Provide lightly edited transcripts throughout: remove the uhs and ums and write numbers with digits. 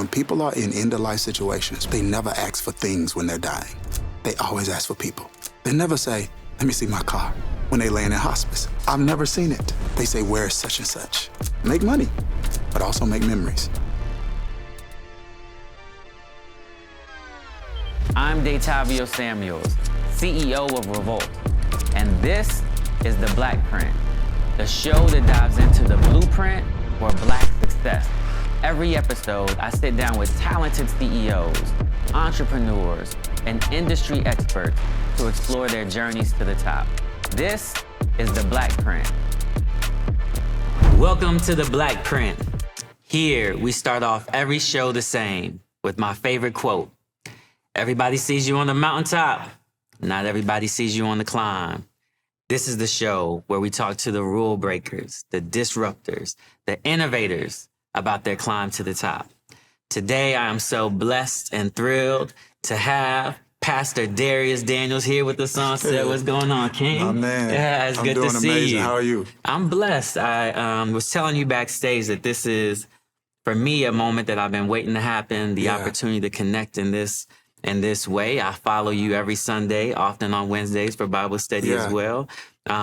when people are in end-of-life situations, they never ask for things when they're dying. They always ask for people. They never say, let me see my car, when they laying in hospice. I've never seen it. They say, where is such and such? Make money, but also make memories. I'm D'Tavio Samuels, CEO of REVOLT, and this is the Blackprint, the show that dives into the blueprint for Black success. Every episode, I sit down with talented CEOs, entrepreneurs, and industry experts to explore their journeys to the top. This is the Blackprint. Welcome to the Blackprint. Here, we start off every show the same with my favorite quote. Everybody sees you on the mountaintop. Not everybody sees you on the climb. This is the show where we talk to the rule breakers, the disruptors, the innovators about their climb to the top. Today, I am so blessed and thrilled to have Pastor Darius Daniels here with us on set. What's going on, King? My man. Yeah, it's good to see amazing. you. How are you? I'm blessed. I was telling you backstage that this is, for me, a moment that I've been waiting to happen, the opportunity to connect in this way. I follow you every Sunday, often on Wednesdays for Bible study as well.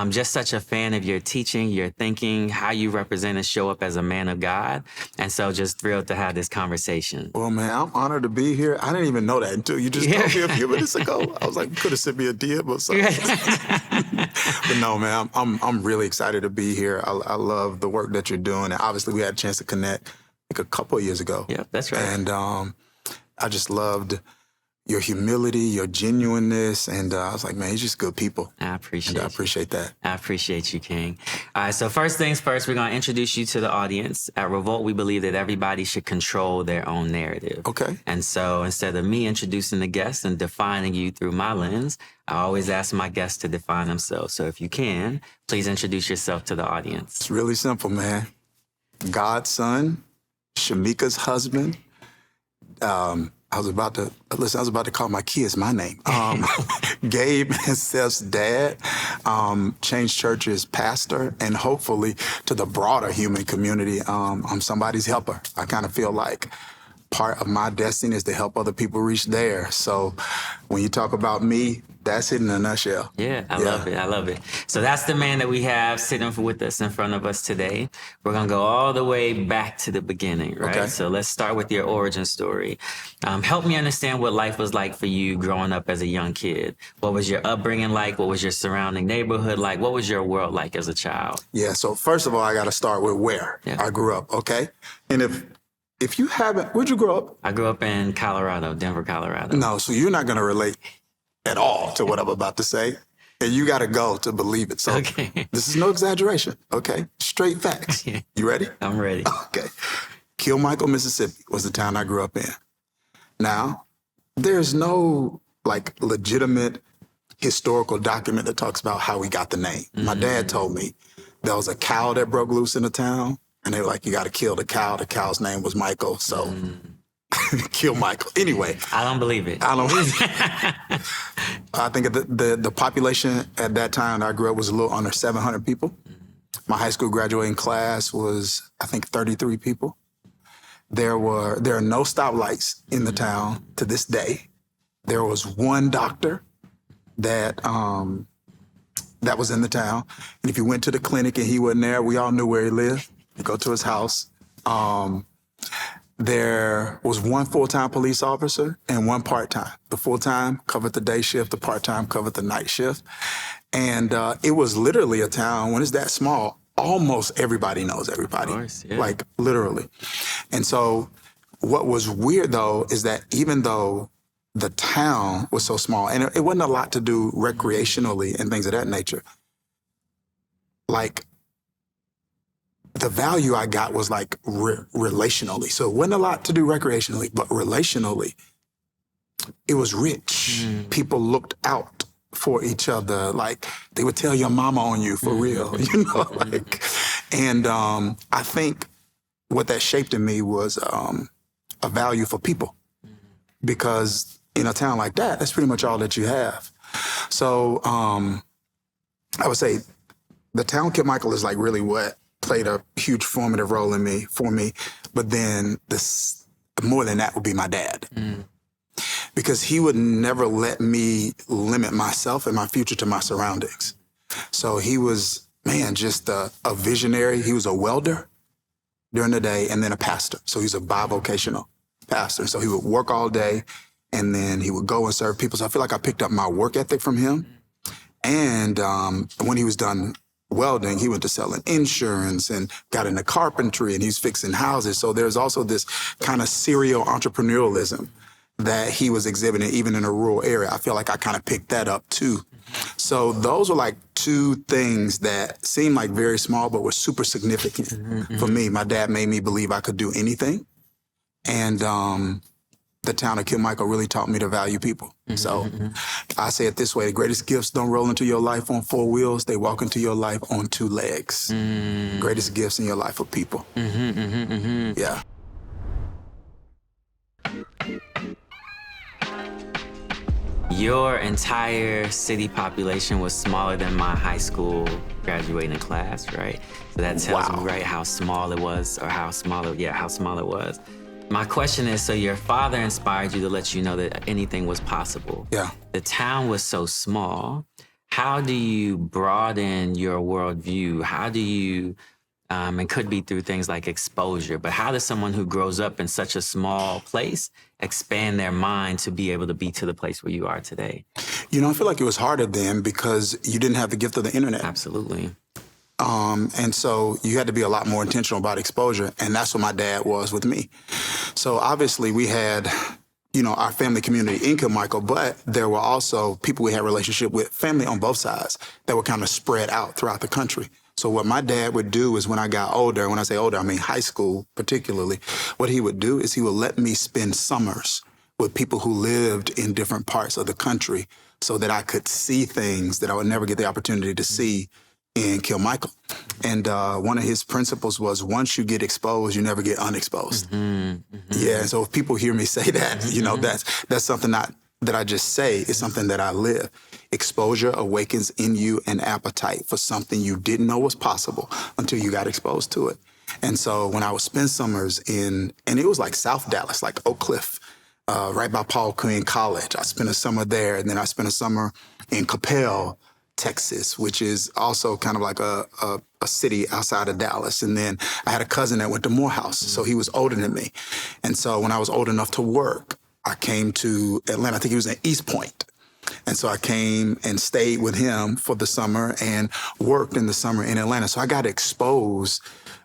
Just such a fan of your teaching, your thinking, how you represent and show up as a man of God. And so just thrilled to have this conversation. Well, man, I'm honored to be here. I didn't even know that until you just told me a few minutes ago. I was like, you could have sent me a DM or something. But no, man, I'm really excited to be here. I love the work that you're doing. And obviously, we had a chance to connect like a couple of years ago. Yeah, that's right. And I just loved your humility, your genuineness, and I was like, man, he's just good people. I appreciate that. I appreciate you, King. All right, so first things first, we're going to introduce you to the audience. At REVOLT, we believe that everybody should control their own narrative. Okay. And so instead of me introducing the guests and defining you through my lens, I always ask my guests to define themselves. So if you can, please introduce yourself to the audience. It's really simple, man. God's son, Shamika's husband. I was about to call my kids my name. Gabe and Steph's dad, Change Church's pastor, and hopefully to the broader human community, I'm somebody's helper. I kind of feel like part of my destiny is to help other people reach there. So when you talk about me, that's it in a nutshell. Yeah, I love it. So that's the man that we have sitting with us in front of us today. We're going to go all the way back to the beginning, right? Okay. So let's start with your origin story. Help me understand what life was like for you growing up as a young kid. What was your upbringing like? What was your surrounding neighborhood like? What was your world like as a child? Yeah, so first of all, I got to start with where I grew up, okay? And if you haven't, where'd you grow up? I grew up in Colorado, Denver, Colorado. No, so you're not going to relate at all to what I'm about to say. And you got to go to believe it. So This is no exaggeration, okay? Straight facts. You ready? I'm ready. Okay. Kilmichael, Mississippi was the town I grew up in. Now, there's no like legitimate historical document that talks about how we got the name. My dad told me there was a cow that broke loose in the town, and they were like, you got to kill the cow. The cow's name was Michael, so kill Michael. Anyway. I don't believe it. I think the population at that time I grew up was a little under 700 people. My high school graduating class was, I think, 33 people. There are no stoplights in the town to this day. There was one doctor that was in the town. And if you went to the clinic and he wasn't there, we all knew where he lived. You go to his house. There was one full-time police officer and one part-time. The full-time covered the day shift, the part-time covered the night shift. And it was literally a town, when it's that small, almost everybody knows everybody. Of course, yeah. Like literally. And so what was weird though, is that even though the town was so small, and it wasn't a lot to do recreationally and things of that nature, like the value I got was like relationally. So it wasn't a lot to do recreationally, but relationally, it was rich. People looked out for each other. Like they would tell your mama on you for real, you know, like, and I think what that shaped in me was a value for people, because in a town like that, that's pretty much all that you have. So I would say the town Kilmichael is like really what played a huge formative role for me. But then more than that would be my dad. Because he would never let me limit myself and my future to my surroundings. So he was, man, just a visionary. He was a welder during the day and then a pastor. So he's a bivocational pastor. So he would work all day and then he would go and serve people. So I feel like I picked up my work ethic from him. And when he was done welding, he went to selling insurance and got into carpentry and he's fixing houses. So there's also this kind of serial entrepreneurialism that he was exhibiting even in a rural area. I feel like I kind of picked that up too. So those were like two things that seemed like very small, but were super significant for me. My dad made me believe I could do anything. And the town of Kilmichael really taught me to value people. So I say it this way, the greatest gifts don't roll into your life on 4 wheels, they walk into your life on 2 legs. Greatest gifts in your life are people. Yeah. Your entire city population was smaller than my high school graduating class, right? So that tells me, right, how small it was, or how small it was. My question is, so your father inspired you to let you know that anything was possible. Yeah. The town was so small. How do you broaden your worldview? How do you, and could be through things like exposure, but how does someone who grows up in such a small place expand their mind to be able to be to the place where you are today? You know, I feel like it was harder then because you didn't have the gift of the internet. Absolutely. And so you had to be a lot more intentional about exposure. And that's what my dad was with me. So obviously we had, you know, our family community in Kilmichael, but there were also people we had relationship with, family on both sides, that were kind of spread out throughout the country. So what my dad would do is when I got older, when I say older, I mean high school particularly, what he would do is he would let me spend summers with people who lived in different parts of the country so that I could see things that I would never get the opportunity to see in Kilmichael. And one of his principles was, once you get exposed, you never get unexposed. Yeah, so if people hear me say that, you know, that's something that I just say. It's something that I live. Exposure awakens in you an appetite for something you didn't know was possible until you got exposed to it. And so when I would spend summers and it was like South Dallas, like Oak Cliff, right by Paul Quinn College. I spent a summer there, and then I spent a summer in Coppell, Texas, which is also kind of like a city outside of Dallas. And then I had a cousin that went to Morehouse, so he was older than me. And so when I was old enough to work, I came to Atlanta. I think he was in East Point. And so I came and stayed with him for the summer and worked in the summer in Atlanta. So I got exposed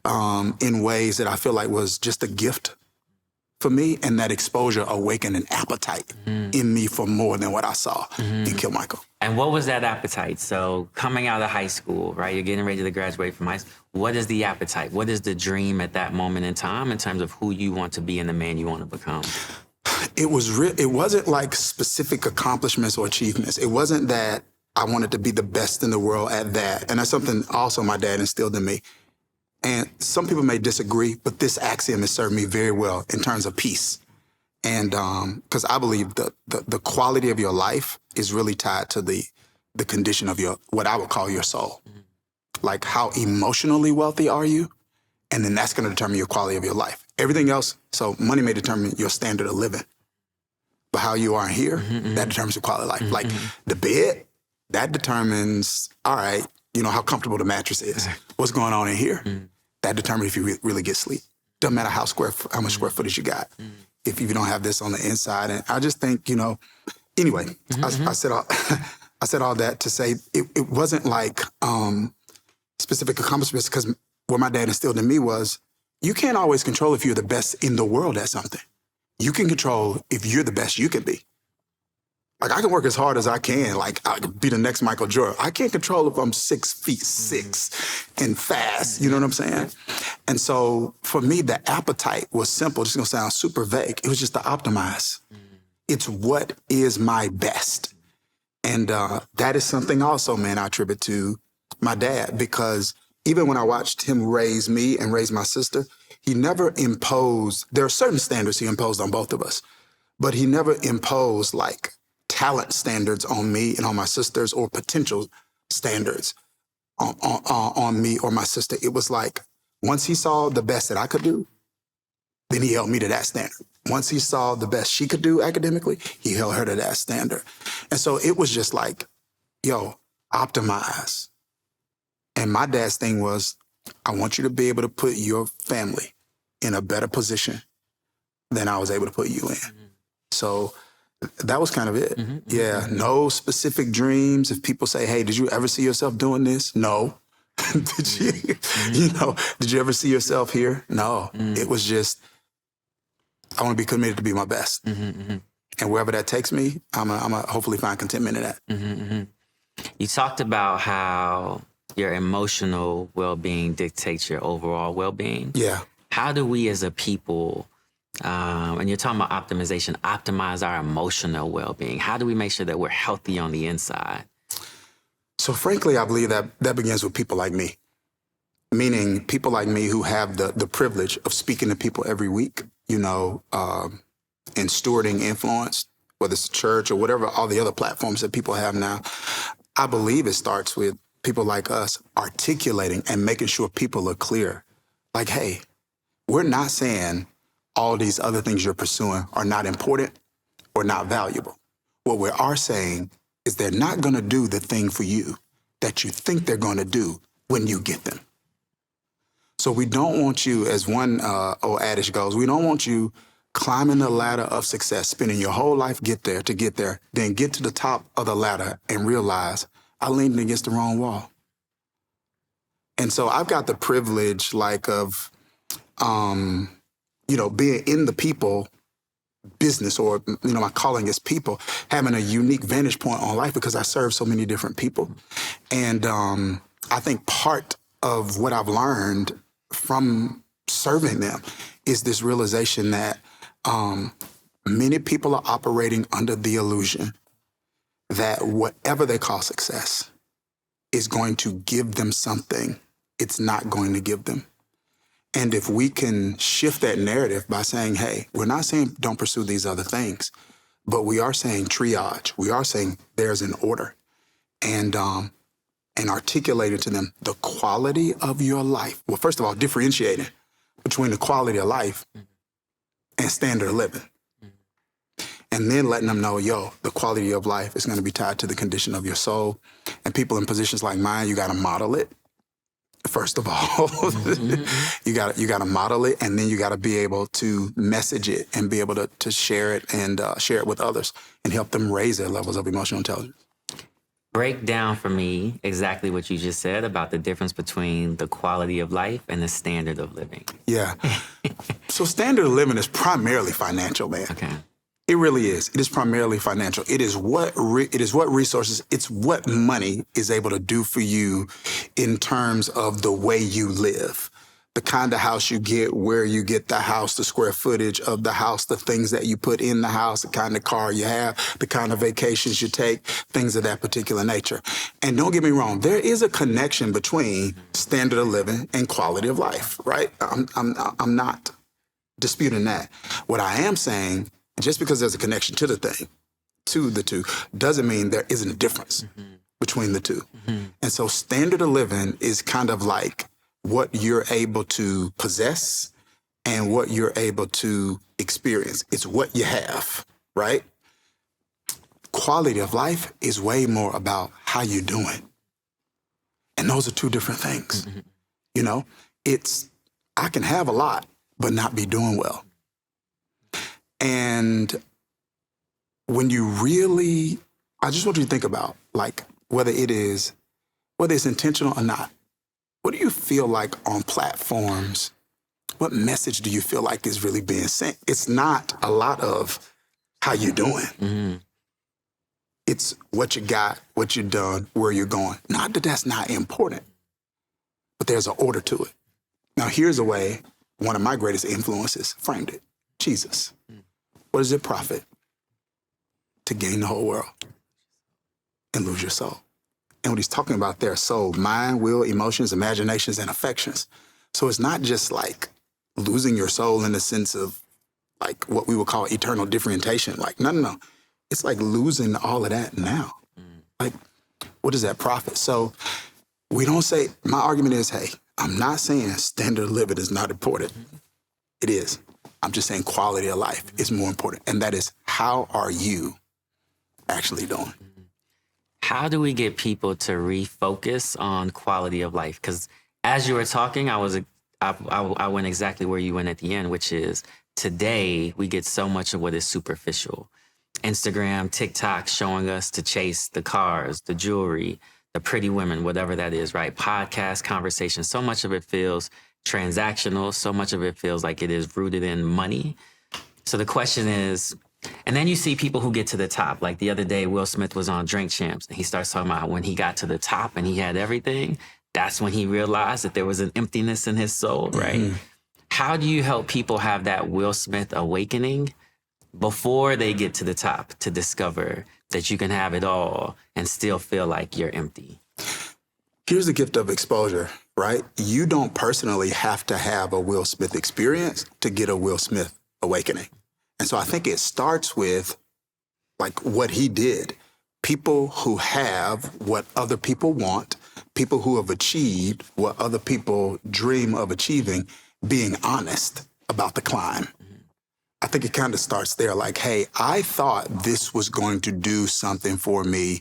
in ways that I feel like was just a gift for me. And that exposure awakened an appetite in me for more than what I saw in Kilmichael. And what was that appetite? So coming out of high school, right? You're getting ready to graduate from high school. What is the appetite? What is the dream at that moment in time in terms of who you want to be and the man you want to become? It wasn't like specific accomplishments or achievements. It wasn't that I wanted to be the best in the world at that. And that's something also my dad instilled in me. And some people may disagree, but this axiom has served me very well in terms of peace. And because I believe the quality of your life is really tied to the condition of your, what I would call your soul. Like, how emotionally wealthy are you? And then that's going to determine your quality of your life. Everything else, so money may determine your standard of living. But how you are here, that determines your quality of life. Like the bed, that determines, all right, you know, how comfortable the mattress is. What's going on in here? That determines if you really get sleep. Doesn't matter how much square footage you got. If you don't have this on the inside. And I just think, you know, anyway, I said all that to say it wasn't like specific accomplishments, because what my dad instilled in me was, you can't always control if you're the best in the world at something. You can control if you're the best you can be. Like, I can work as hard as I can. Like, I could be the next Michael Jordan. I can't control if I'm 6'6" and fast. You know what I'm saying? And so for me, the appetite was simple. It's gonna sound super vague. It was just to optimize. It's what is my best. And that is something also, man, I attribute to my dad, because even when I watched him raise me and raise my sister, he never imposed, there are certain standards he imposed on both of us, but he never imposed like talent standards on me and on my sisters, or potential standards on me or my sister. It was like, once he saw the best that I could do, then he held me to that standard. Once he saw the best she could do academically, he held her to that standard. And so it was just like, yo, optimize. And my dad's thing was, I want you to be able to put your family in a better position than I was able to put you in. So that was kind of it. Yeah, no specific dreams. If people say, hey, did you ever see yourself doing this? No. Did you ever see yourself here? No. It was just, I want to be committed to be my best. And wherever that takes me, I'm a hopefully find contentment in that. You talked about how your emotional well-being dictates your overall well-being. Yeah. How do we as a people, and you're talking about optimization, optimize our emotional well-being? How do we make sure that we're healthy on the inside? So frankly, I believe that begins with people like me, meaning people like me who have the privilege of speaking to people every week, and stewarding influence, whether it's church or whatever, all the other platforms that people have now. I believe it starts with people like us articulating and making sure people are clear. Like, hey, we're not saying all these other things you're pursuing are not important or not valuable. What we are saying is they're not going to do the thing for you that you think they're going to do when you get them. So we don't want you, as one old adage goes, we don't want you climbing the ladder of success, spending your whole life get there, then get to the top of the ladder and realize I leaned against the wrong wall. And so I've got the privilege of, being in the people business, or, my calling is people, having a unique vantage point on life because I serve so many different people. And I think part of what I've learned from serving them is this realization that many people are operating under the illusion that whatever they call success is going to give them something it's not going to give them. And if we can shift that narrative by saying, hey, we're not saying don't pursue these other things, but we are saying triage. We are saying there's an order, and articulating to them the quality of your life. Well, first of all, differentiating between the quality of life and standard of living. And then letting them know, the quality of life is going to be tied to the condition of your soul. And people in positions like mine, you got to model it. First of all, you got to model it, and then you got to be able to message it and be able to share it and share it with others and help them raise their levels of emotional intelligence. Break down for me exactly what you just said about the difference between the quality of life and the standard of living. Yeah. So standard of living is primarily financial, man. Okay. It really is. It is primarily financial. It is what resources, it's what money is able to do for you in terms of the way you live. The kind of house you get, where you get the house, the square footage of the house, the things that you put in the house, the kind of car you have, the kind of vacations you take, things of that particular nature. And don't get me wrong, there is a connection between standard of living and quality of life, right? I'm not disputing that. What I am saying, just because there's a connection to the two, doesn't mean there isn't a difference between the two. And so standard of living is kind of like what you're able to possess and what you're able to experience. It's what you have, right? Quality of life is way more about how you're doing. And those are two different things. I can have a lot, but not be doing well. And when you really, I just want you to think about whether it's intentional or not. What do you feel like on platforms? What message do you feel like is really being sent? It's not a lot of how you doing. It's what you got, what you've done, where you're going. Not that that's not important, but there's an order to it. Now, here's a way one of my greatest influences framed it. Jesus. What does it profit to gain the whole world and lose your soul? And what he's talking about there, soul, mind, will, emotions, imaginations, and affections. So it's not just like losing your soul in the sense of what we would call eternal differentiation. No. It's like losing all of that now. What does that profit? So we don't say, my argument is, hey, I'm not saying standard of living is not important. It is. I'm just saying quality of life is more important. And that is, how are you actually doing? How do we get people to refocus on quality of life? Because as you were talking, I went exactly where you went at the end, which is today we get so much of what is superficial. Instagram, TikTok showing us to chase the cars, the jewelry, the pretty women, whatever that is, right? Podcast, conversation. So much of it feels transactional. So much of it feels like it is rooted in money. So the question is, and then you see people who get to the top. Like the other day, Will Smith was on Drink Champs, and he starts talking about when he got to the top and he had everything, that's when he realized that there was an emptiness in his soul, right? Mm-hmm. How do you help people have that Will Smith awakening before they get to the top to discover that you can have it all and still feel like you're empty? Here's the gift of exposure, right? You don't personally have to have a Will Smith experience to get a Will Smith awakening. And so I think it starts with like what he did. People who have what other people want, people who have achieved what other people dream of achieving, being honest about the climb. I think it kind of starts there like, hey, I thought this was going to do something for me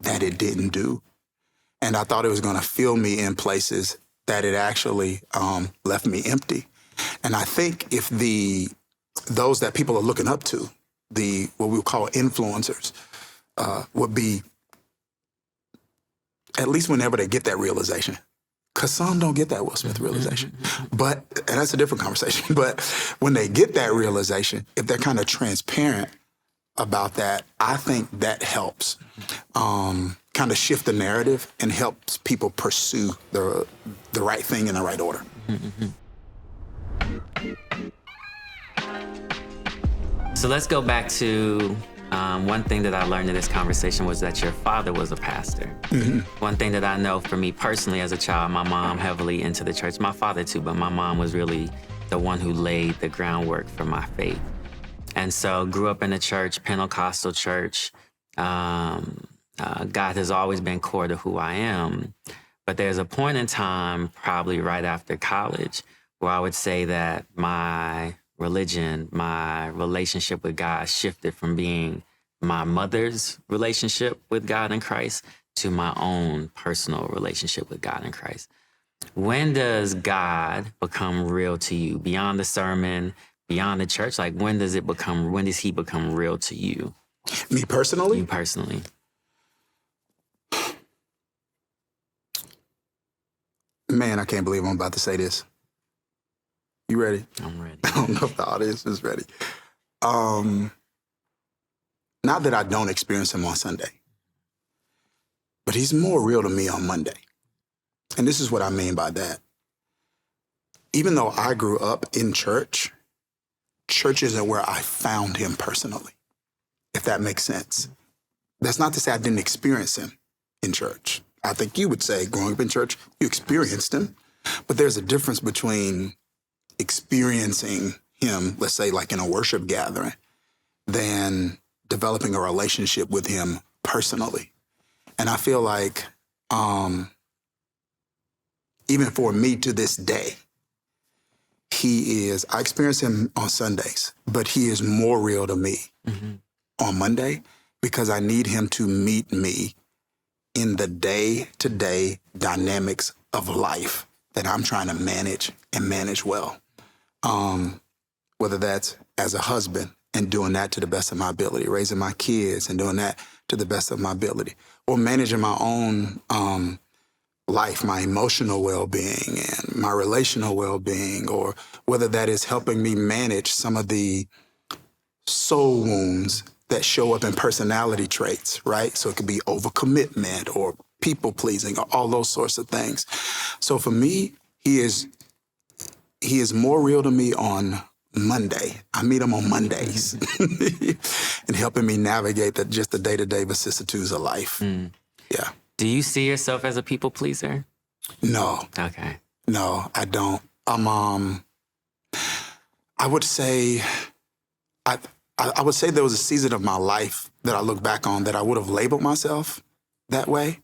that it didn't do. And I thought it was going to fill me in places that it actually left me empty. And I think if those that people are looking up to, what we would call influencers, would be, at least whenever they get that realization, because some don't get that Will Smith realization, and that's a different conversation, but when they get that realization, if they're kind of transparent about that, I think that helps kind of shift the narrative and helps people pursue the right thing in the right order. So let's go back to one thing that I learned in this conversation was that your father was a pastor. Mm-hmm. One thing that I know for me personally as a child, my mom heavily into the church, my father too, but my mom was really the one who laid the groundwork for my faith. And so grew up in a church, Pentecostal church. God has always been core to who I am. But there's a point in time, probably right after college, where I would say that my religion, my relationship with God shifted from being my mother's relationship with God and Christ to my own personal relationship with God and Christ. When does God become real to you? Beyond the sermon, beyond the church, like when does he become real to you? Me personally? You personally. Man, I can't believe I'm about to say this. You ready? I'm ready. I don't know if the audience is ready. Not that I don't experience him on Sunday, but he's more real to me on Monday. And this is what I mean by that. Even though I grew up in church, church isn't where I found him personally, if that makes sense. That's not to say I didn't experience him in church. I think you would say growing up in church, you experienced him, but there's a difference between experiencing him, let's say like in a worship gathering, than developing a relationship with him personally. And I feel like even for me to this day, I experience him on Sundays, but he is more real to me on Monday because I need him to meet me in the day-to-day dynamics of life that I'm trying to manage and manage well. Whether that's as a husband and doing that to the best of my ability, raising my kids and doing that to the best of my ability, or managing my own life, my emotional well-being and my relational well-being, or whether that is helping me manage some of the soul wounds that show up in personality traits, right? So it could be overcommitment or people-pleasing or all those sorts of things. So for me, he is more real to me on Monday. I meet him on Mondays and helping me navigate just the day-to-day vicissitudes of life. Yeah. Do you see yourself as a people pleaser? No. Okay. No, I don't. I would say, I would say there was a season of my life that I look back on that I would have labeled myself that way.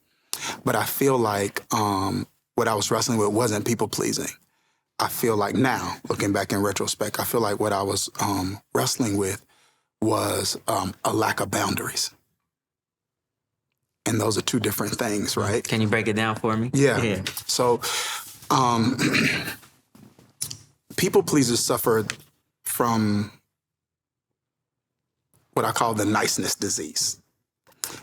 But I feel like what I was wrestling with wasn't people pleasing. I feel like now, looking back in retrospect, I feel like what I was wrestling with was a lack of boundaries. And those are two different things, right? Can you break it down for me? Yeah. So people pleasers suffer from what I call the niceness disease.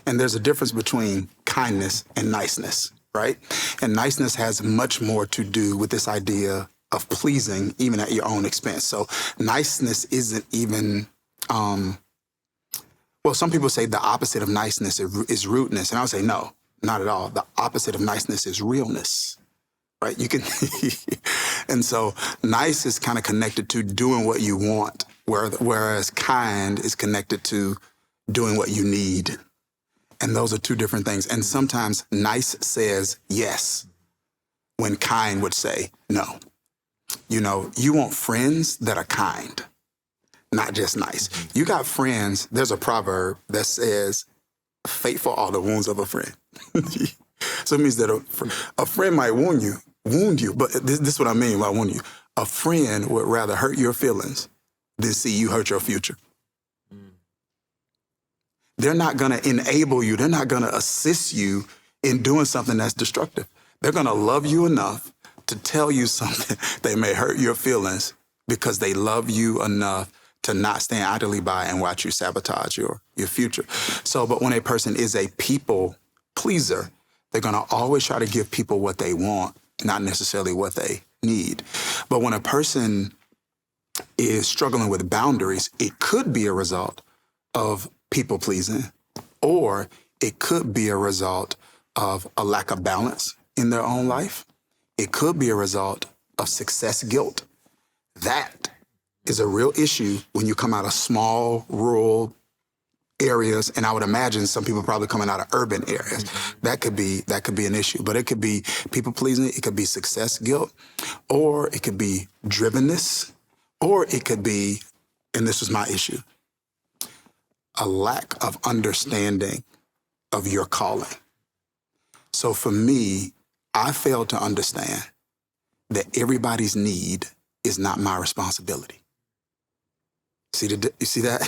And there's a difference between kindness and niceness, right? And niceness has much more to do with this idea of pleasing, even at your own expense. So niceness isn't even, well, some people say the opposite of niceness is rudeness. And I would say, no, not at all. The opposite of niceness is realness, right? You can, and so nice is kind of connected to doing what you want, whereas kind is connected to doing what you need. And those are two different things. And sometimes nice says yes, when kind would say no. You know, you want friends that are kind, not just nice. You got friends, there's a proverb that says, faithful are the wounds of a friend. So it means that a friend might wound you, but this is what I mean by wound you. A friend would rather hurt your feelings than see you hurt your future. They're not going to enable you. They're not going to assist you in doing something that's destructive. They're going to love you enough to tell you something that may hurt your feelings because they love you enough to not stand idly by and watch you sabotage your future. So, but when a person is a people pleaser, they're going to always try to give people what they want, not necessarily what they need. But when a person is struggling with boundaries, it could be a result of people pleasing, or it could be a result of a lack of balance in their own life. It could be a result of success guilt. That is a real issue when you come out of small, rural areas, and I would imagine some people probably coming out of urban areas. That could be an issue, but it could be people pleasing, it could be success guilt, or it could be drivenness, or it could be, and this was my issue, a lack of understanding of your calling. So for me, I failed to understand that everybody's need is not my responsibility. You see that?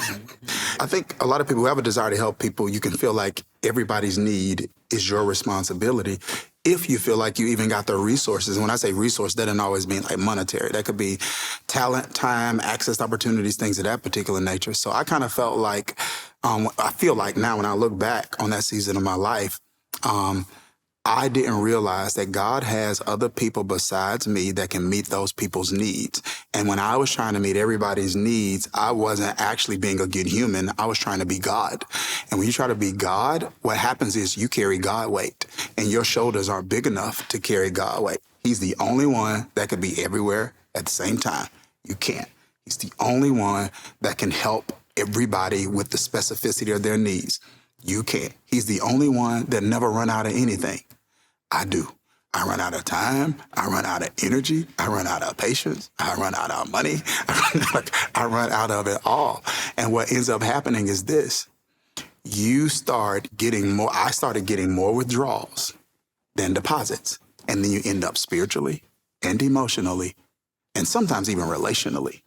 I think a lot of people who have a desire to help people, you can feel like everybody's need is your responsibility if you feel like you even got the resources. And when I say resource, that doesn't always mean like monetary. That could be talent, time, access to opportunities, things of that particular nature. So I kind of felt like, I feel like now when I look back on that season of my life, I didn't realize that God has other people besides me that can meet those people's needs. And when I was trying to meet everybody's needs, I wasn't actually being a good human. I was trying to be God. And when you try to be God, what happens is you carry God weight, and your shoulders aren't big enough to carry God weight. He's the only one that could be everywhere at the same time. You can't. He's the only one that can help everybody with the specificity of their needs. You can't. He's the only one that never run out of anything. I do. I run out of time. I run out of energy. I run out of patience. I run out of money. I run out of it all. And what ends up happening is this. You start getting more. I started getting more withdrawals than deposits. And then you end up spiritually and emotionally, and sometimes even relationally,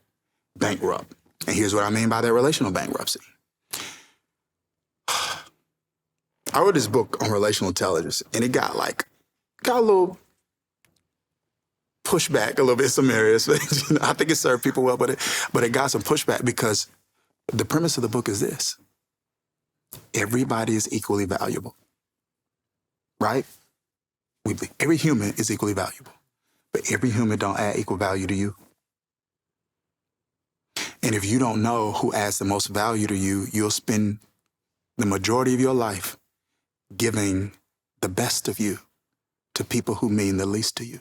bankrupt. And here's what I mean by that relational bankruptcy. I wrote this book on relational intelligence, and it got a little pushback a little bit in some areas. I think it served people well, but it got some pushback because the premise of the book is this. Everybody is equally valuable, right? Every human is equally valuable, but every human don't add equal value to you. And if you don't know who adds the most value to you, you'll spend the majority of your life giving the best of you to people who mean the least to you.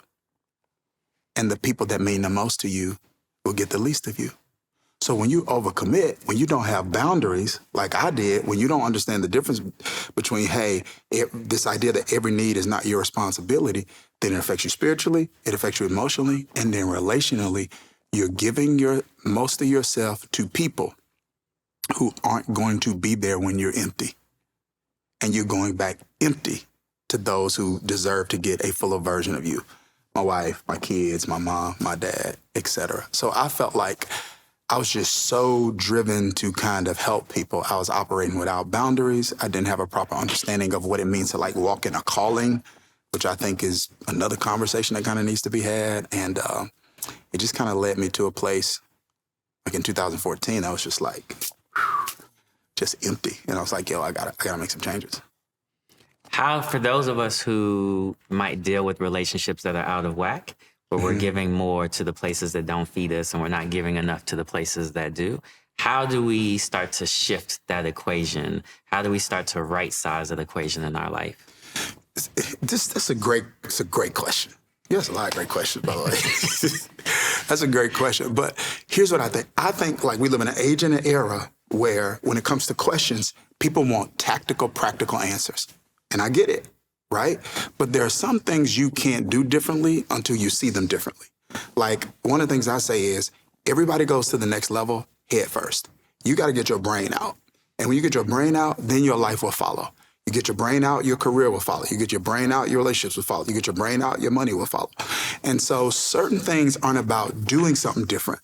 And the people that mean the most to you will get the least of you. So when you overcommit, when you don't have boundaries, like I did, when you don't understand the difference between, this idea that every need is not your responsibility, then it affects you spiritually, it affects you emotionally, and then relationally, you're giving most of yourself to people who aren't going to be there when you're empty. And you're going back empty to those who deserve to get a fuller version of you. my wife, my kids, my mom, my dad, etc. So I felt like I was just so driven to kind of help people. I was operating without boundaries. I didn't have a proper understanding of what it means to like walk in a calling, which I think is another conversation that kind of needs to be had. And it just kind of led me to a place like in 2014, I was just like, just empty. And I was like, yo, I gotta make some changes. How, for those of us who might deal with relationships that are out of whack, where we're giving more to the places that don't feed us and we're not giving enough to the places that do, how do we start to shift that equation? How do we start to right size that equation in our life? It's a great question. Yes, a lot of great questions, by the way. That's a great question. But here's what I think. I think like we live in an age and an era where when it comes to questions, people want tactical, practical answers. And I get it, right? But there are some things you can't do differently until you see them differently. Like one of the things I say is everybody goes to the next level head first. You got to get your brain out. And when you get your brain out, then your life will follow. You get your brain out, your career will follow. You get your brain out, your relationships will follow. You get your brain out, your money will follow. And so certain things aren't about doing something different.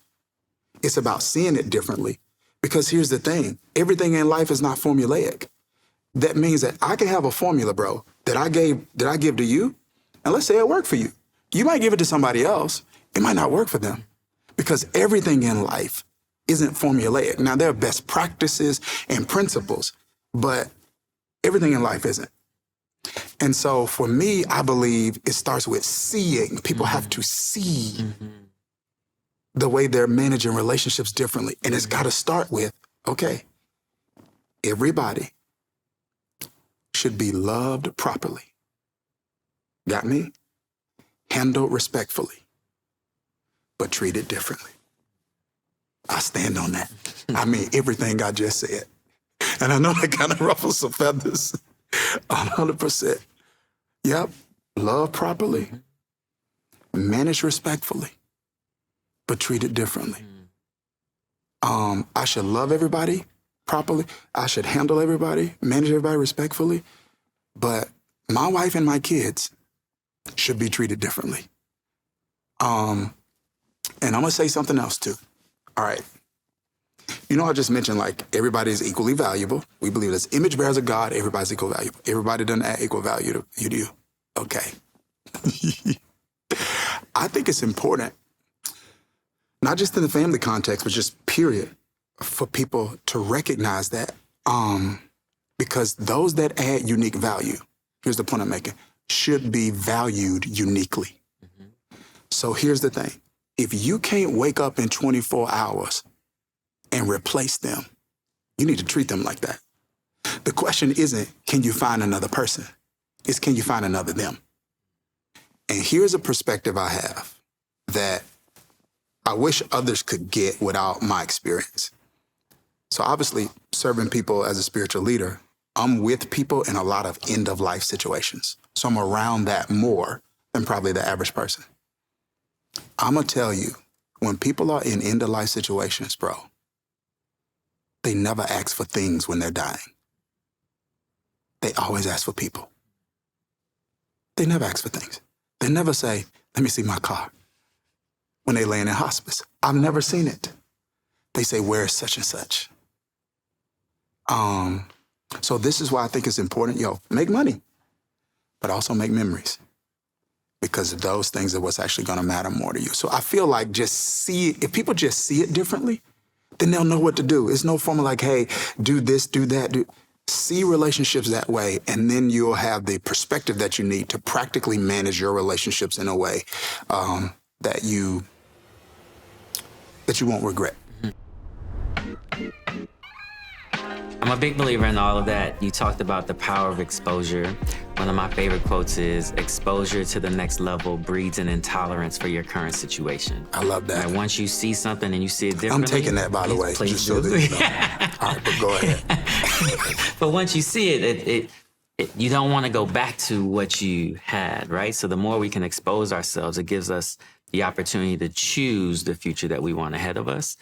It's about seeing it differently. Because here's the thing, everything in life is not formulaic. That means that I can have a formula, bro, that I give to you, and let's say it worked for you. You might give it to somebody else. It might not work for them because everything in life isn't formulaic. Now, there are best practices and principles, but everything in life isn't. And so for me, I believe it starts with seeing. People have to see the way they're managing relationships differently. And it's got to start with, okay, everybody should be loved properly. Got me? Handled respectfully, but treated differently. I stand on that. I mean, everything I just said. And I know that kind of ruffles some feathers. 100%. Yep. Love properly, manage respectfully, but treated differently. I should love everybody properly. I should handle everybody, manage everybody respectfully. But my wife and my kids should be treated differently. And I'm going to say something else too. All right. You know, I just mentioned like everybody is equally valuable. We believe as image bearers of God, everybody's equal valuable. Everybody doesn't add equal value to you, do you? Okay. I think it's important, not just in the family context, but just period, for people to recognize that. Because those that add unique value, here's the point I'm making, should be valued uniquely. So here's the thing. If you can't wake up in 24 hours and replace them, you need to treat them like that. The question isn't, can you find another person? It's, can you find another them? And here's a perspective I have that I wish others could get without my experience. So obviously, serving people as a spiritual leader, I'm with people in a lot of end-of-life situations. So I'm around that more than probably the average person. I'm going to tell you, when people are in end-of-life situations, bro, they never ask for things when they're dying. They always ask for people. They never ask for things. They never say, let me see my car, when they laying in hospice. I've never seen it. They say, where is such and such? So this is why I think it's important, make money, but also make memories. Because those things are what's actually going to matter more to you. So I feel like if people just see it differently, then they'll know what to do. It's no formula like, hey, do this, do that, see relationships that way, and then you'll have the perspective that you need to practically manage your relationships in a way that you won't regret. I'm a big believer in all of that. You talked about the power of exposure. One of my favorite quotes is, exposure to the next level breeds an intolerance for your current situation. I love that. And once you see something and you see it differently. I'm taking that, by the way. Please just do. so that you know. All right, but go ahead. But once you see it, you don't want to go back to what you had, right? So the more we can expose ourselves, it gives us the opportunity to choose the future that we want ahead of us.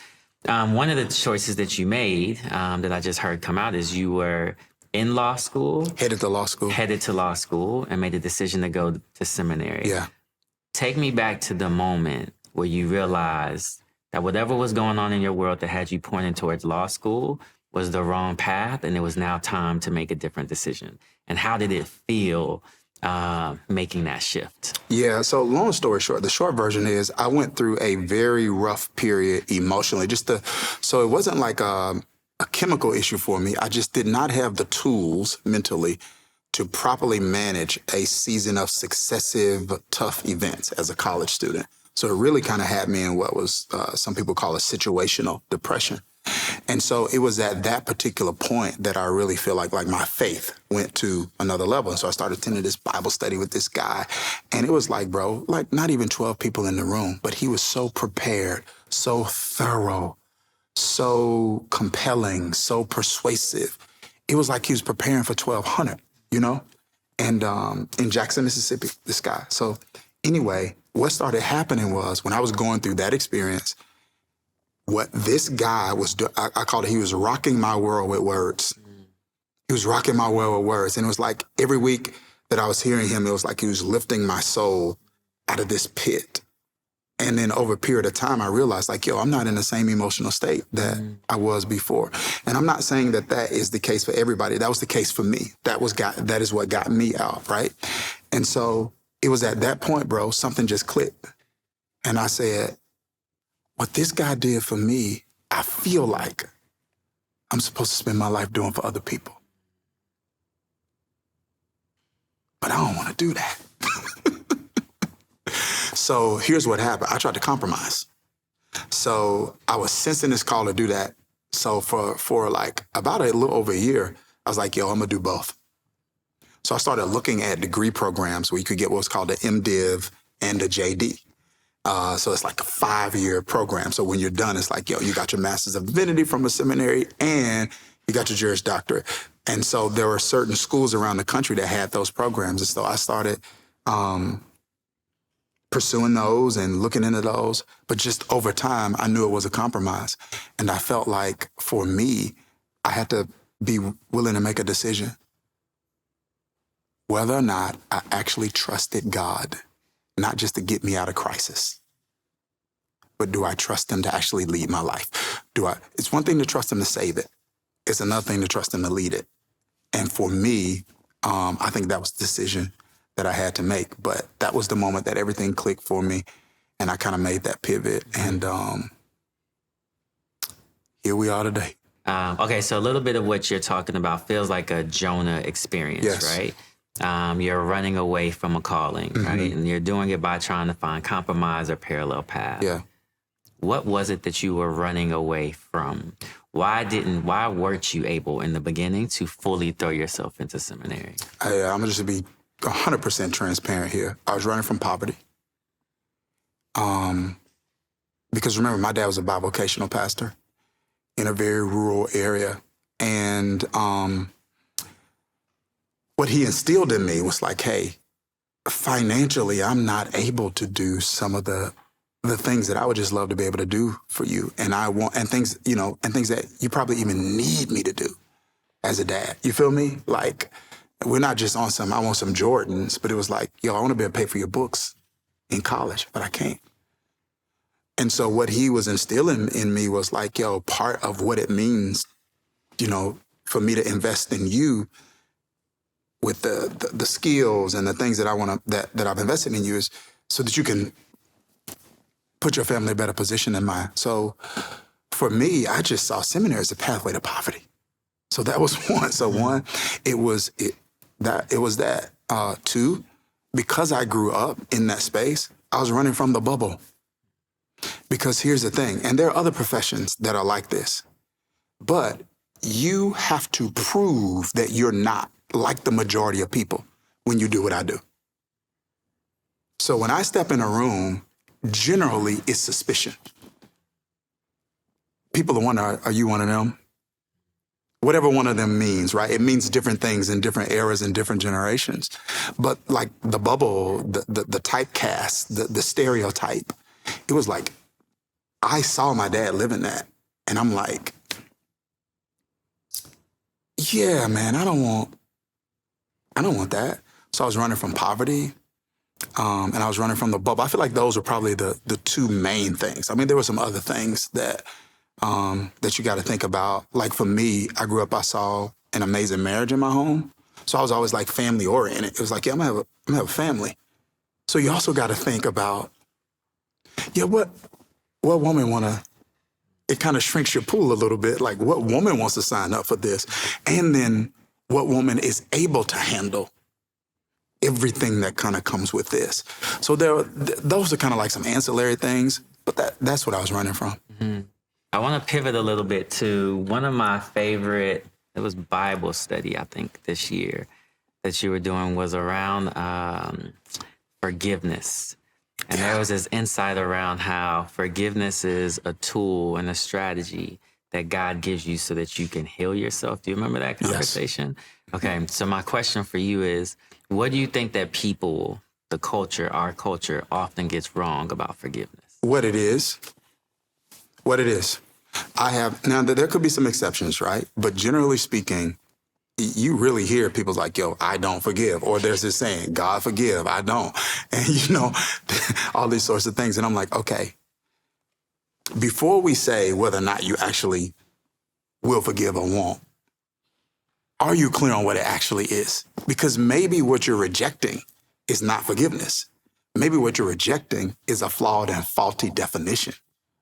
One of the choices that you made that I just heard come out is you were in law school. Headed to law school. And made a decision to go to seminary. Yeah. Take me back to the moment where you realized that whatever was going on in your world that had you pointing towards law school was the wrong path, and it was now time to make a different decision. And how did it feel making that shift? Yeah, so long story short, the short version is I went through a very rough period emotionally. So it wasn't like a chemical issue for me. I just did not have the tools mentally to properly manage a season of successive tough events as a college student. So it really kind of had me in what was some people call a situational depression. And so it was at that particular point that I really feel like my faith went to another level. And so I started attending this Bible study with this guy. And it was like, bro, like not even 12 people in the room, but he was so prepared, so thorough, so compelling, so persuasive. It was like he was preparing for 1,200, you know? And in Jackson, Mississippi, this guy. So anyway, what started happening was when I was going through that experience, what this guy was doing, I called it, he was rocking my world with words. He was rocking my world with words. And it was like every week that I was hearing him, it was like he was lifting my soul out of this pit. And then over a period of time, I realized like, yo, I'm not in the same emotional state that I was before. And I'm not saying that that is the case for everybody. That was the case for me. That is what got me out, right? And so it was at that point, bro, something just clicked. And I said, what this guy did for me, I feel like I'm supposed to spend my life doing for other people. But I don't want to do that. So here's what happened. I tried to compromise. So I was sensing this call to do that. So for like about a little over a year, I was like, yo, I'm going to do both. So I started looking at degree programs where you could get what's called the MDiv and the JD. So it's like a 5-year program. So when you're done, it's like, yo, you got your Master's of Divinity from a seminary and you got your Juris Doctorate. And so there were certain schools around the country that had those programs. And so I started pursuing those and looking into those. But just over time, I knew it was a compromise. And I felt like for me, I had to be willing to make a decision whether or not I actually trusted God, not just to get me out of crisis, but do I trust him to actually lead my life? It's one thing to trust him to save it. It's another thing to trust him to lead it. And for me, I think that was the decision that I had to make. But that was the moment that everything clicked for me. And I kind of made that pivot. And here we are today. Okay, so a little bit of what you're talking about feels like a Jonah experience, Yes. right? You're running away from a calling, right? And you're doing it by trying to find compromise or parallel paths. Yeah. What was it that you were running away from? Why weren't you able in the beginning to fully throw yourself into seminary? I'm just to be 100% transparent here. I was running from poverty. Because remember, my dad was a bivocational pastor in a very rural area. And what he instilled in me was like, hey, financially, I'm not able to do some of the things that I would just love to be able to do for you. And things that you probably even need me to do as a dad. You feel me? Like, we're not just on I want some Jordans, but it was like, yo, I want to be able to pay for your books in college, but I can't. And so what he was instilling in me was like, yo, part of what it means, for me to invest in you with the skills and the things that I want to, that I've invested in you is so that you can put your family in a better position than mine. So for me, I just saw seminary as a pathway to poverty. So that was one. So one, it was that. Two, because I grew up in that space, I was running from the bubble. Because here's the thing, and there are other professions that are like this, but you have to prove that you're not like the majority of people when you do what I do. So when I step in a room, generally it's suspicion. People are wondering, are you one of them? Whatever one of them means, right? It means different things in different eras and different generations. But like the bubble, the typecast, the stereotype, it was like, I saw my dad living that. And I'm like, yeah, man, I don't want that. So I was running from poverty. and I was running from the bubble. I feel like those were probably the two main things. I mean, there were some other things that that you got to think about. Like for me, I grew up, I saw an amazing marriage in my home. So I was always like family oriented. It was like, yeah, I'm gonna have a family. So you also got to think about, yeah, what woman wanna, it kind of shrinks your pool a little bit. Like what woman wants to sign up for this? And then what woman is able to handle everything that kind of comes with this. So those are kind of like some ancillary things, but that's what I was running from. Mm-hmm. I want to pivot a little bit to one of my favorite, it was Bible study, I think, this year that you were doing was around forgiveness. And there was this insight around how forgiveness is a tool and a strategy that God gives you so that you can heal yourself. Do you remember that conversation? Yes. Okay, so my question for you is, what do you think that people, the culture, our culture, often gets wrong about forgiveness? What it is. Now there could be some exceptions, right? But generally speaking, you really hear people like, yo, I don't forgive. Or there's this saying, God forgive, I don't. And all these sorts of things. And I'm like, okay, before we say whether or not you actually will forgive or won't, are you clear on what it actually is? Because maybe what you're rejecting is not forgiveness. Maybe what you're rejecting is a flawed and faulty definition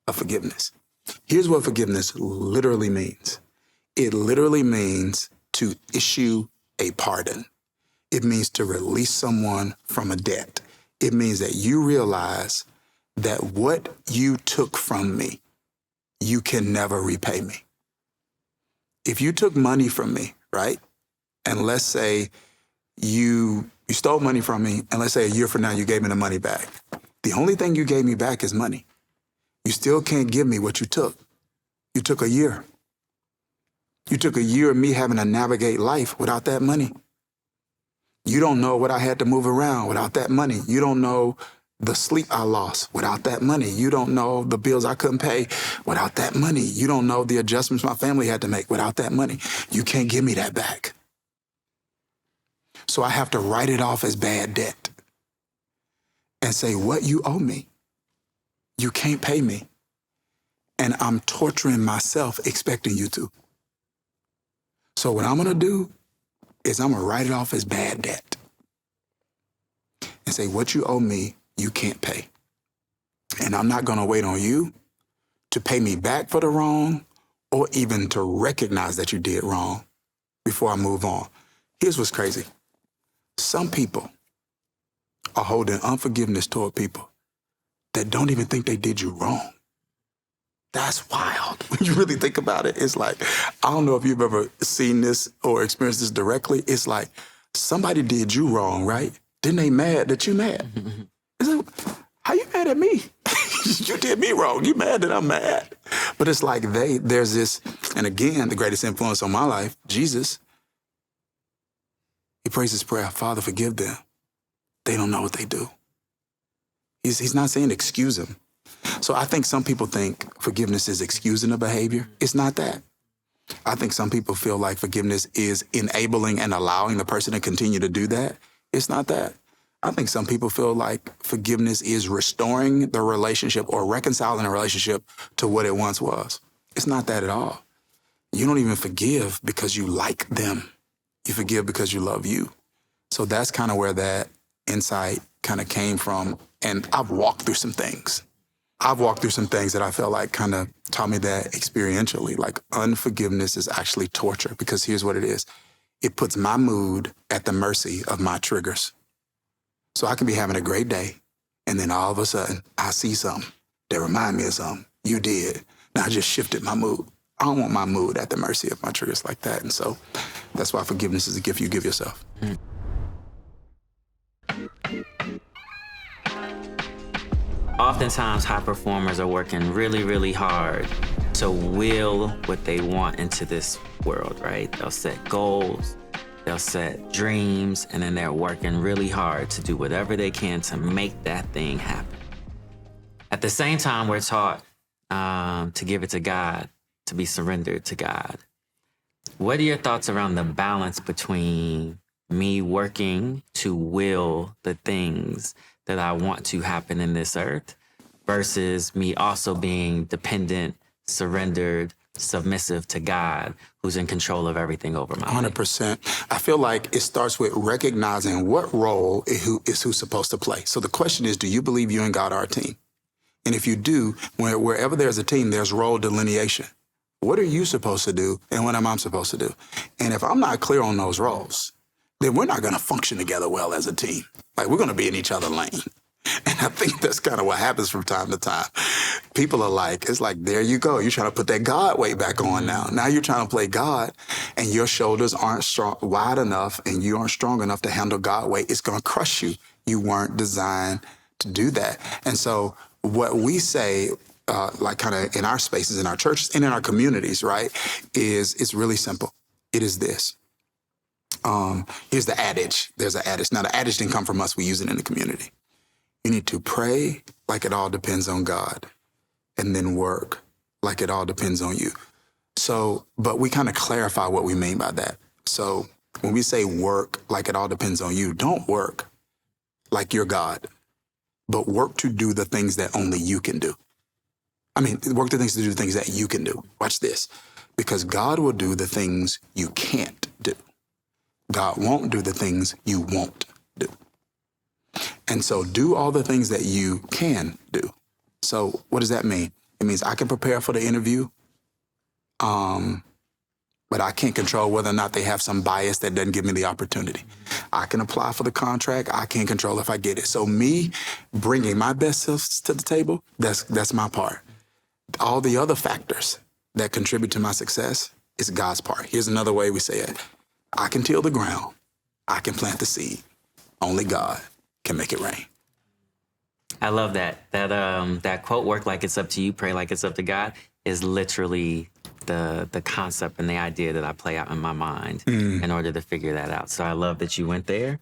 of forgiveness. Here's what forgiveness literally means. It literally means to issue a pardon. It means to release someone from a debt. It means that you realize that what you took from me, you can never repay me. If you took money from me, right? And let's say you stole money from me, and let's say a year from now you gave me the money back. The only thing you gave me back is money. You still can't give me what you took. You took a year. You took a year of me having to navigate life without that money. You don't know what I had to move around without that money. You don't know the sleep I lost without that money. You don't know the bills I couldn't pay without that money. You don't know the adjustments my family had to make without that money. You can't give me that back. So I have to write it off as bad debt and say, what you owe me, you can't pay me. And I'm torturing myself expecting you to. So what I'm going to do is I'm going to write it off as bad debt and say, what you owe me, you can't pay. And I'm not going to wait on you to pay me back for the wrong or even to recognize that you did wrong before I move on. Here's what's crazy. Some people are holding unforgiveness toward people that don't even think they did you wrong. That's wild. When you really think about it, it's like, I don't know if you've ever seen this or experienced this directly. It's like, somebody did you wrong, right? Then they mad that you mad. It's like, how you mad at me? You did me wrong. You mad that I'm mad. But it's like there's this, and again, the greatest influence on my life, Jesus, he prays his prayer, Father, forgive them. They don't know what they do. He's not saying excuse them. So I think some people think forgiveness is excusing a behavior. It's not that. I think some people feel like forgiveness is enabling and allowing the person to continue to do that. It's not that. I think some people feel like forgiveness is restoring the relationship or reconciling a relationship to what it once was. It's not that at all. You don't even forgive because you like them. You forgive because you love you. So that's kind of where that insight kind of came from. And I've walked through some things. That I felt like kind of taught me that experientially. Like unforgiveness is actually torture because here's what it is. It puts my mood at the mercy of my triggers. So I can be having a great day, and then all of a sudden I see something that remind me of something you did. Now I just shifted my mood. I don't want my mood at the mercy of my triggers like that. And so that's why forgiveness is a gift you give yourself. Oftentimes, high performers are working really, really hard to will what they want into this world, right? They'll set goals, they'll set dreams, and then they're working really hard to do whatever they can to make that thing happen. At the same time, we're taught to give it to God, to be surrendered to God. What are your thoughts around the balance between me working to will the things that I want to happen in this earth versus me also being dependent, surrendered, submissive to God, who's in control of everything over my life. 100%. I feel like it starts with recognizing what role who's supposed to play. So the question is, do you believe you and God are a team? And if you do, wherever there's a team, there's role delineation. What are you supposed to do and what am I supposed to do? And if I'm not clear on those roles, then we're not going to function together well as a team. Like, we're going to be in each other's lane. And I think that's kind of what happens from time to time. People are like, it's like, there you go. You're trying to put that God weight back on now. Now you're trying to play God and your shoulders aren't wide enough and you aren't strong enough to handle God weight. It's going to crush you. You weren't designed to do that. And so what we say, like kind of in our spaces, in our churches, and in our communities, right, is it's really simple. It is this. Here's the adage. There's an adage. Now, the adage didn't come from us. We use it in the community. You need to pray like it all depends on God and then work like it all depends on you. So, but we kind of clarify what we mean by that. So when we say work like it all depends on you, don't work like you're God, but work to do the things that only you can do. I mean, work to do the things that you can do. Watch this. Because God will do the things you can't do. God won't do the things you won't do. And so do all the things that you can do. So what does that mean? It means I can prepare for the interview, but I can't control whether or not they have some bias that doesn't give me the opportunity. I can apply for the contract. I can't control if I get it. So me bringing my best self to the table, that's my part. All the other factors that contribute to my success is God's part. Here's another way we say it. I can till the ground. I can plant the seed. Only God can make it rain. I love that. That quote, work like it's up to you, pray like it's up to God, is literally the concept and the idea that I play out in my mind in order to figure that out. So I love that you went there.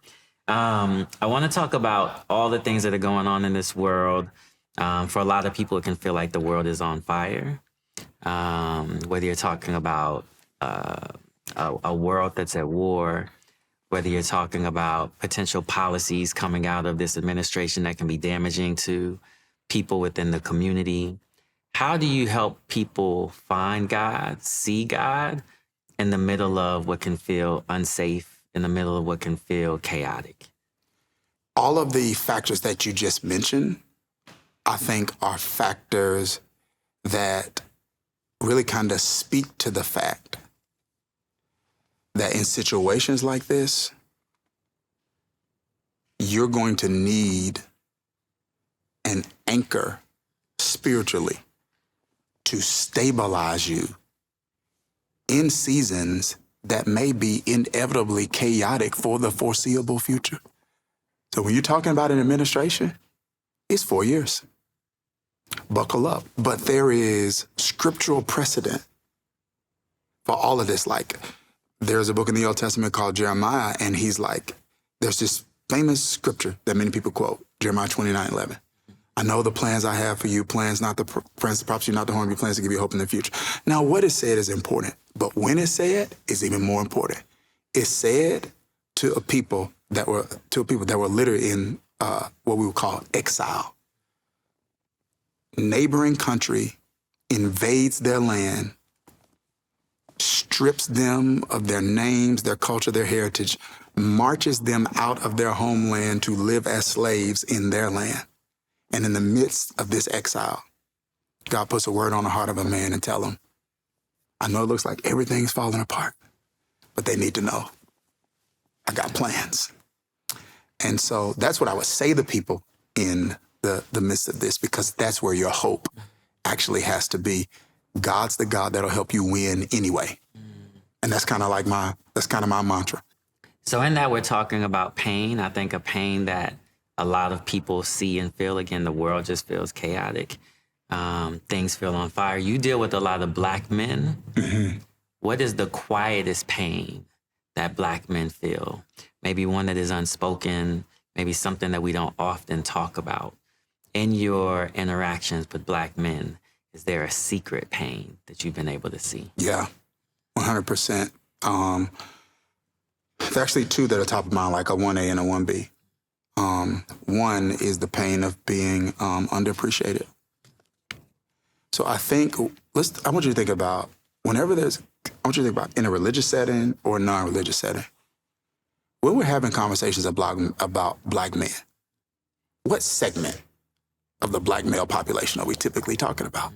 I want to talk about all the things that are going on in this world. For a lot of people, it can feel like the world is on fire. Whether you're talking about a world that's at war, whether you're talking about potential policies coming out of this administration that can be damaging to people within the community. How do you help people find God, see God in the middle of what can feel unsafe, in the middle of what can feel chaotic? All of the factors that you just mentioned, I think, are factors that really kind of speak to the fact that in situations like this, you're going to need an anchor spiritually to stabilize you in seasons that may be inevitably chaotic for the foreseeable future. So when you're talking about an administration, it's 4 years. Buckle up. But there is scriptural precedent for all of this. Like, there's a book in the Old Testament called Jeremiah, and he's like, there's this famous scripture that many people quote, Jeremiah 29:11. I know the plans I have for you, plans not to plans to prosper you, not to harm you, plans to give you hope in the future. Now, what is said is important, but when it's said is even more important. It's said to a people that were literally in what we would call exile. Neighboring country invades their land, strips them of their names, their culture, their heritage, marches them out of their homeland to live as slaves in their land. And in the midst of this exile, God puts a word on the heart of a man and tell him, I know it looks like everything's falling apart, but they need to know I got plans. And so that's what I would say to people in the midst of this, because that's where your hope actually has to be. God's the God that'll help you win anyway. And that's kind of my mantra. So in that, we're talking about pain. I think a pain that a lot of people see and feel. Again, the world just feels chaotic. Things feel on fire. You deal with a lot of Black men. Mm-hmm. What is the quietest pain that Black men feel? Maybe one that is unspoken, maybe something that we don't often talk about. In your interactions with Black men, is there a secret pain that you've been able to see? Yeah, 100%. There are actually two that are top of mind, like a 1A and a 1B. One is the pain of being underappreciated. So I think, I want you to think about, I want you to think about in a religious setting or a non-religious setting, when we're having conversations about black men, what segment of the black male population are we typically talking about?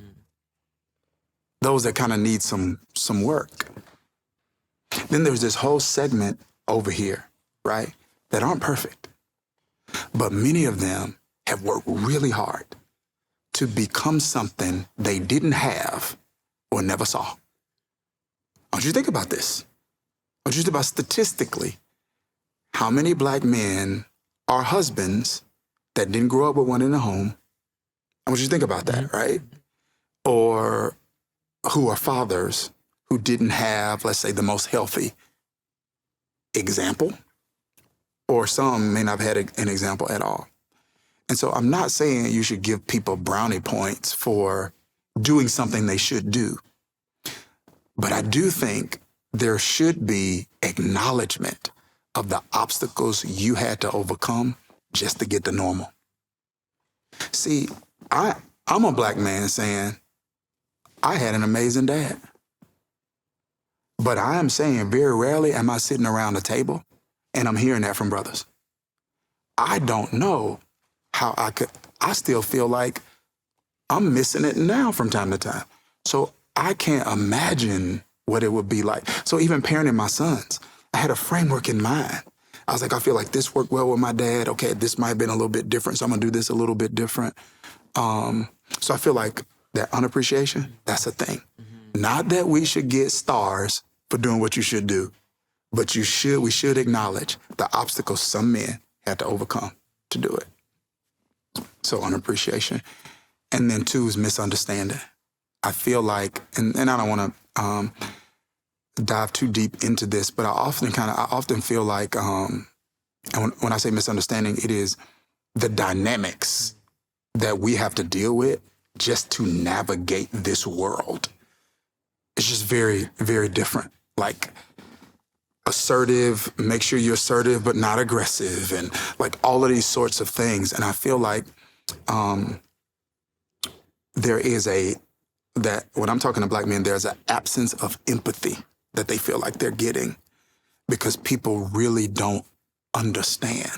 Those that kind of need some work. Then there's this whole segment over here, right, that aren't perfect. But many of them have worked really hard to become something they didn't have or never saw. I want you to think about this. I want you to think about statistically how many black men are husbands that didn't grow up with one in the home. I want you to think about that, right? Or who are fathers who didn't have, let's say, the most healthy example, or some may not have had an example at all. And so I'm not saying you should give people brownie points for doing something they should do. But I do think there should be acknowledgement of the obstacles you had to overcome just to get to normal. See, I'm a black man saying, I had an amazing dad. But I am saying very rarely am I sitting around a table and I'm hearing that from brothers. I don't know how I still feel like I'm missing it now from time to time. So I can't imagine what it would be like. So even parenting my sons, I had a framework in mind. I was like, I feel like this worked well with my dad. Okay, this might have been a little bit different, so I'm gonna do this a little bit different. So I feel like that unappreciation, that's a thing. Not that we should get stars for doing what you should do, but we should acknowledge the obstacles some men had to overcome to do it. So unappreciation. And then two is misunderstanding. I feel like, and I don't want to dive too deep into this, but I often feel like, and when I say misunderstanding, it is the dynamics that we have to deal with just to navigate this world. It's just very, very different. Like assertive, make sure you're assertive but not aggressive, and like all of these sorts of things. And I feel like there is that when I'm talking to black men, there's an absence of empathy that they feel like they're getting because people really don't understand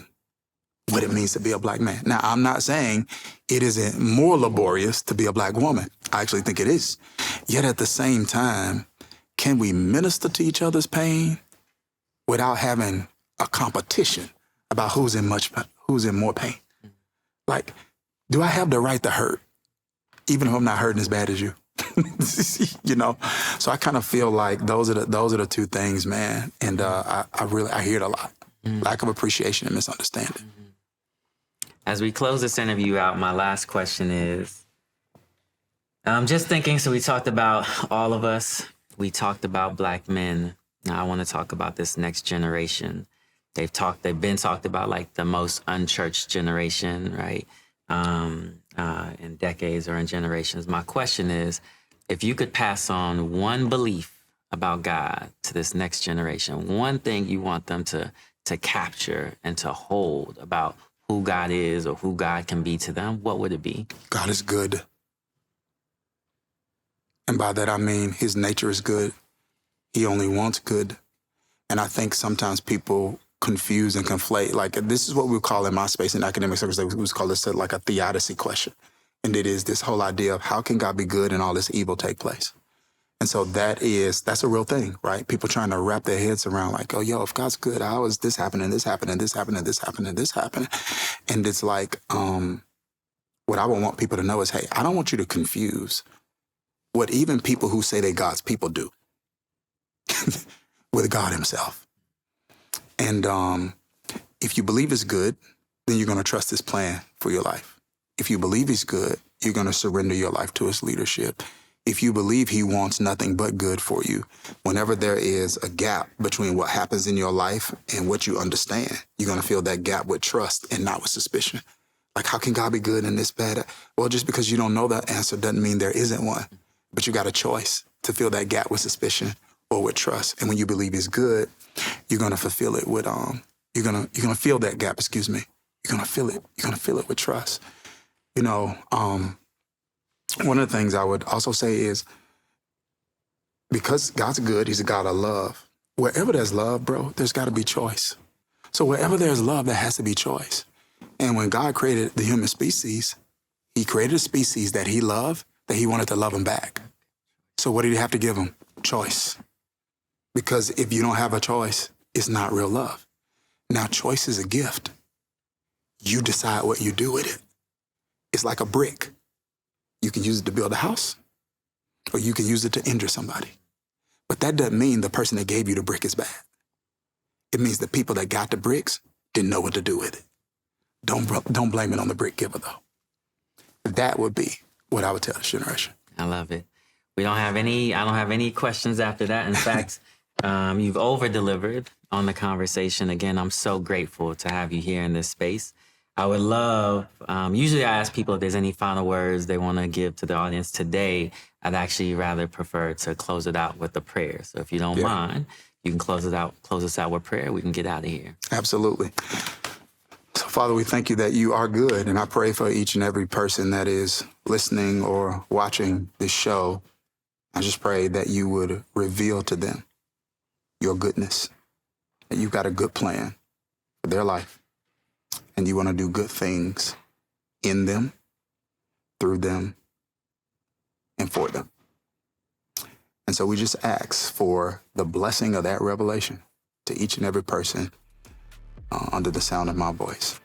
what it means to be a black man. Now, I'm not saying it isn't more laborious to be a black woman. I actually think it is. Yet at the same time, can we minister to each other's pain without having a competition about who's in more pain? Like, do I have the right to hurt, even if I'm not hurting as bad as you? You know? So I kind of feel like those are the two things, man. And I hear it a lot. Lack of appreciation and misunderstanding. As we close this interview out, my last question is, I'm just thinking, so we talked about all of us. We talked about black men. Now I want to talk about this next generation. They've been talked about like the most unchurched generation, right? In decades or in generations. My question is, if you could pass on one belief about God to this next generation, one thing you want them to capture and to hold about who God is or who God can be to them, what would it be? God is good. And by that, I mean his nature is good. He only wants good. And I think sometimes people confuse and conflate. Like, this is what we call in my space in academic circles, we would call this like a theodicy question. And it is this whole idea of how can God be good and all this evil take place? And so that's a real thing, right? People trying to wrap their heads around like, oh, yo, if God's good, how is this happening, this happening, this happening, this happening, this happening? And it's like, what I would want people to know is, hey, I don't want you to confuse what even people who say they're God's people do with God himself. And if you believe it's good, then you're going to trust his plan for your life. If you believe he's good, you're going to surrender your life to his leadership. If you believe he wants nothing but good for you, whenever there is a gap between what happens in your life and what you understand, you're going to fill that gap with trust and not with suspicion. Like, how can God be good in this bad? Well, just because you don't know the answer doesn't mean there isn't one. But you got a choice to fill that gap with suspicion or with trust. And when you believe he's good, you're gonna fulfill it with you're gonna fill that gap. Excuse me. You're gonna fill it. You're gonna fill it with trust. You know, one of the things I would also say is because God's good, He's a God of love. Wherever there's love, bro, there's got to be choice. So wherever there's love, there has to be choice. And when God created the human species, He created a species that He loved, that He wanted to love them back. So what did He have to give them? Choice. Because if you don't have a choice, it's not real love. Now, choice is a gift. You decide what you do with it. It's like a brick. You can use it to build a house, or you can use it to injure somebody. But that doesn't mean the person that gave you the brick is bad. It means the people that got the bricks didn't know what to do with it. Don't blame it on the brick giver, though. That would be what I would tell this generation. I love it. I don't have any questions after that. In fact, you've over-delivered on the conversation. Again, I'm so grateful to have you here in this space. I would love, usually I ask people if there's any final words they want to give to the audience. Today, I'd actually rather prefer to close it out with a prayer. So if you don't mind, you can close us out with prayer. We can get out of here. Absolutely. So, Father, we thank you that you are good. And I pray for each and every person that is listening or watching this show. I just pray that you would reveal to them your goodness, that you've got a good plan for their life, and you want to do good things in them, through them, and for them. And so we just ask for the blessing of that revelation to each and every person under the sound of my voice.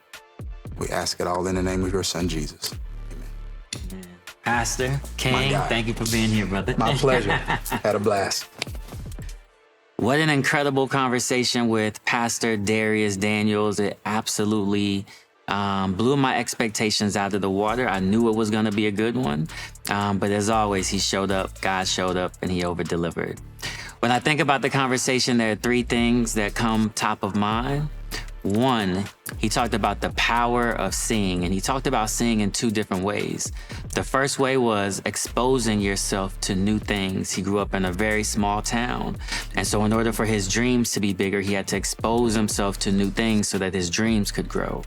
We ask it all in the name of your Son, Jesus. Amen. Pastor King, thank you for being here, brother. My pleasure. Had a blast. What an incredible conversation with Pastor Darius Daniels. It absolutely blew my expectations out of the water. I knew it was going to be a good one. But as always, he showed up, God showed up, and he over-delivered. When I think about the conversation, there are three things that come top of mind. One, he talked about the power of seeing, and he talked about seeing in two different ways. The first way was exposing yourself to new things. He grew up in a very small town, and so in order for his dreams to be bigger, he had to expose himself to new things so that his dreams could grow.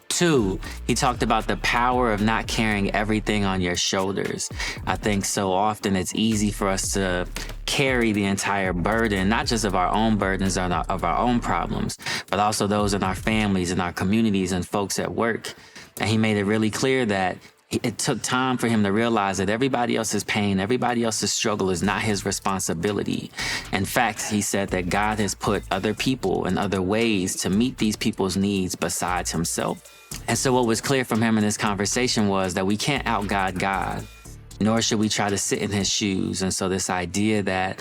Two, he talked about the power of not carrying everything on your shoulders. I think so often it's easy for us to carry the entire burden, not just of our own burdens or of our own problems, but also those in our families, in our communities, and folks at work. And he made it really clear that it took time for him to realize that everybody else's pain, everybody else's struggle is not his responsibility. In fact, he said that God has put other people and other ways to meet these people's needs besides himself. And so what was clear from him in this conversation was that we can't out-God God, nor should we try to sit in his shoes. And so this idea that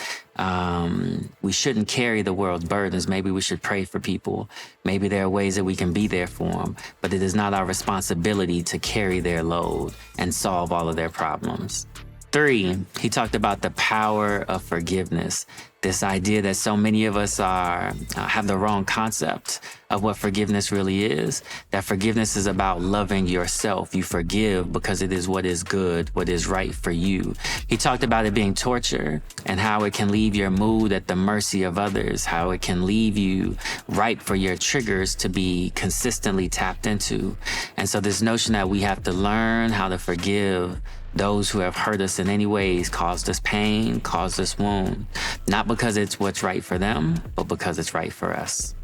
we shouldn't carry the world's burdens, maybe we should pray for people. Maybe there are ways that we can be there for them, but it is not our responsibility to carry their load and solve all of their problems. Three, he talked about the power of forgiveness. This idea that so many of us have the wrong concept of what forgiveness really is, that forgiveness is about loving yourself. You forgive because it is what is good, what is right for you. He talked about it being torture and how it can leave your mood at the mercy of others, how it can leave you ripe for your triggers to be consistently tapped into. And so this notion that we have to learn how to forgive those who have hurt us in any ways, caused us pain, caused us wound, not because it's what's right for them, but because it's right for us.